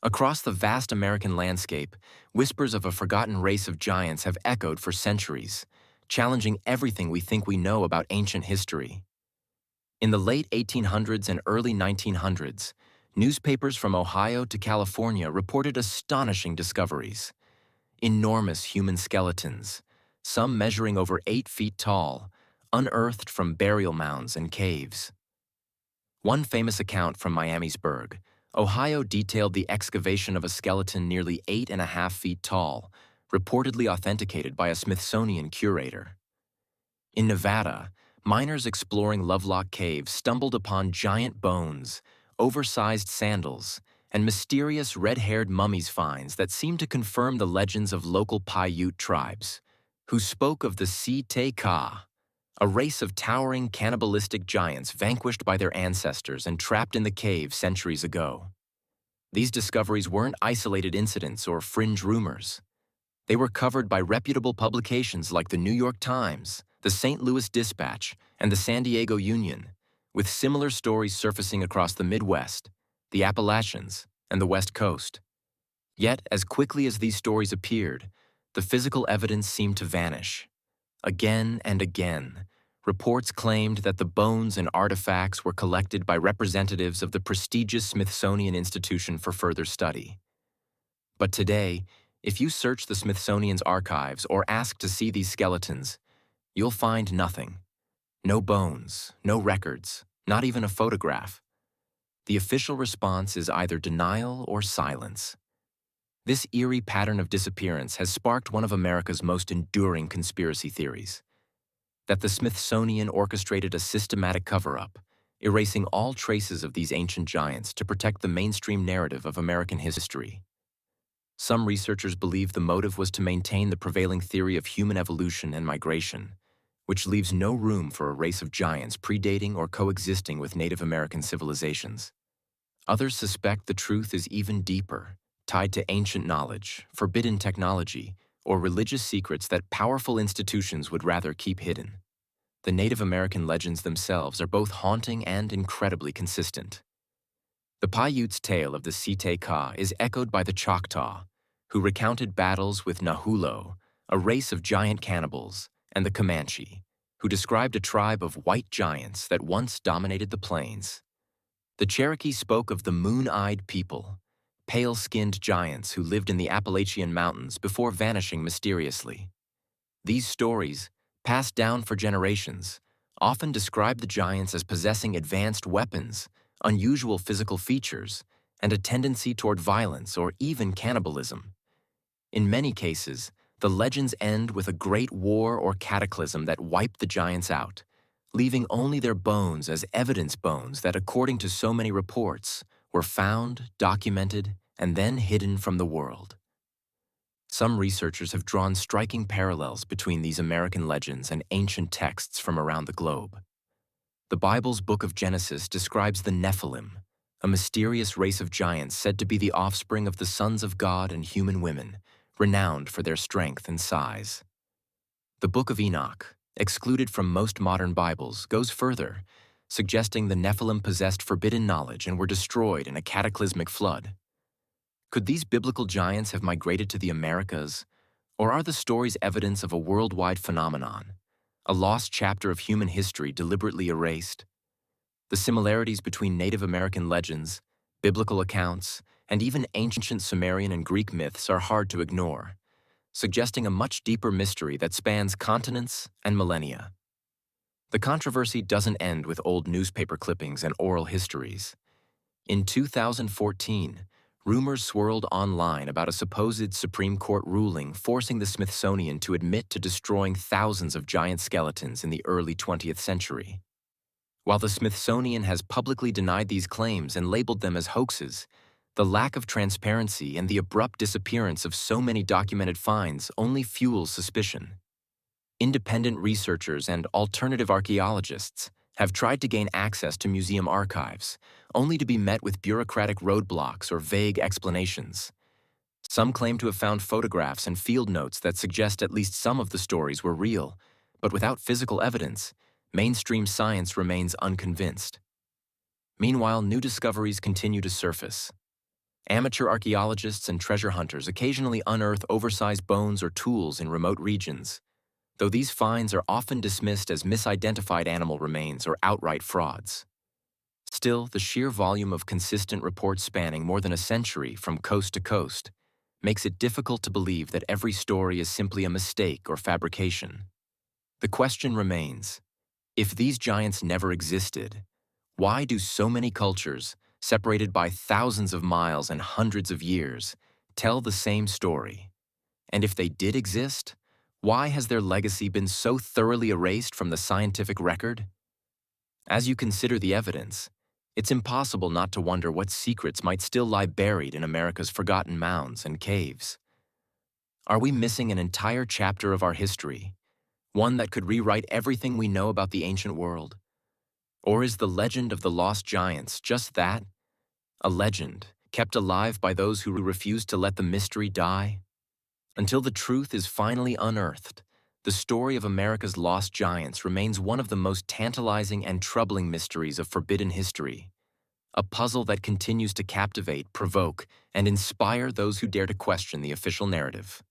Across the vast American landscape, whispers of a forgotten race of giants have echoed for centuries, challenging everything we think we know about ancient history. In the late 1800s and early 1900s, newspapers from Ohio to California reported astonishing discoveries. Enormous human skeletons, some measuring over 8 feet tall, unearthed from burial mounds and caves. One famous account from Miamisburg, Ohio, detailed the excavation of a skeleton nearly 8.5 feet tall, reportedly authenticated by a Smithsonian curator. In Nevada, miners exploring Lovelock Cave stumbled upon giant bones, oversized sandals, and mysterious red-haired mummies finds that seem to confirm the legends of local Paiute tribes, who spoke of the Si-Te-Ka, a race of towering cannibalistic giants vanquished by their ancestors and trapped in the cave centuries ago. These discoveries weren't isolated incidents or fringe rumors. They were covered by reputable publications like the New York Times, the St. Louis Dispatch, and the San Diego Union, with similar stories surfacing across the Midwest, the Appalachians, and the West Coast. Yet, as quickly as these stories appeared, the physical evidence seemed to vanish. Again and again, reports claimed that the bones and artifacts were collected by representatives of the prestigious Smithsonian Institution for further study. But today, if you search the Smithsonian's archives or ask to see these skeletons, you'll find nothing. No bones, no records, not even a photograph. The official response is either denial or silence. This eerie pattern of disappearance has sparked one of America's most enduring conspiracy theories: that the Smithsonian orchestrated a systematic cover-up, erasing all traces of these ancient giants to protect the mainstream narrative of American history. Some researchers believe the motive was to maintain the prevailing theory of human evolution and migration, which leaves no room for a race of giants predating or coexisting with Native American civilizations. Others suspect the truth is even deeper, tied to ancient knowledge, forbidden technology, or religious secrets that powerful institutions would rather keep hidden. The Native American legends themselves are both haunting and incredibly consistent. The Paiute's tale of the Si-Te-Ka is echoed by the Choctaw, who recounted battles with Nahulo, a race of giant cannibals, and the Comanche, who described a tribe of white giants that once dominated the plains. The Cherokee spoke of the moon-eyed people, pale-skinned giants who lived in the Appalachian Mountains before vanishing mysteriously. These stories, passed down for generations, often describe the giants as possessing advanced weapons, unusual physical features, and a tendency toward violence or even cannibalism. In many cases, the legends end with a great war or cataclysm that wiped the giants out, leaving only their bones as evidence bones that, according to so many reports, were found, documented, and then hidden from the world. Some researchers have drawn striking parallels between these American legends and ancient texts from around the globe. The Bible's book of Genesis describes the Nephilim, a mysterious race of giants said to be the offspring of the sons of God and human women, renowned for their strength and size. The Book of Enoch, excluded from most modern Bibles, goes further, suggesting the Nephilim possessed forbidden knowledge and were destroyed in a cataclysmic flood. Could these biblical giants have migrated to the Americas, or are the stories evidence of a worldwide phenomenon, a lost chapter of human history deliberately erased? The similarities between Native American legends, biblical accounts, and even ancient Sumerian and Greek myths are hard to ignore, suggesting a much deeper mystery that spans continents and millennia. The controversy doesn't end with old newspaper clippings and oral histories. In 2014, rumors swirled online about a supposed Supreme Court ruling forcing the Smithsonian to admit to destroying thousands of giant skeletons in the early 20th century. While the Smithsonian has publicly denied these claims and labeled them as hoaxes, the lack of transparency and the abrupt disappearance of so many documented finds only fuels suspicion. Independent researchers and alternative archaeologists have tried to gain access to museum archives, only to be met with bureaucratic roadblocks or vague explanations. Some claim to have found photographs and field notes that suggest at least some of the stories were real, but without physical evidence, mainstream science remains unconvinced. Meanwhile, new discoveries continue to surface. Amateur archaeologists and treasure hunters occasionally unearth oversized bones or tools in remote regions, though these finds are often dismissed as misidentified animal remains or outright frauds. Still, the sheer volume of consistent reports spanning more than a century from coast to coast makes it difficult to believe that every story is simply a mistake or fabrication. The question remains, if these giants never existed, why do so many cultures, separated by thousands of miles and hundreds of years, tell the same story? And if they did exist, why has their legacy been so thoroughly erased from the scientific record? As you consider the evidence, it's impossible not to wonder what secrets might still lie buried in America's forgotten mounds and caves. Are we missing an entire chapter of our history, one that could rewrite everything we know about the ancient world? Or is the legend of the lost giants just that? A legend, kept alive by those who refuse to let the mystery die? Until the truth is finally unearthed, the story of America's lost giants remains one of the most tantalizing and troubling mysteries of forbidden history, a puzzle that continues to captivate, provoke, and inspire those who dare to question the official narrative.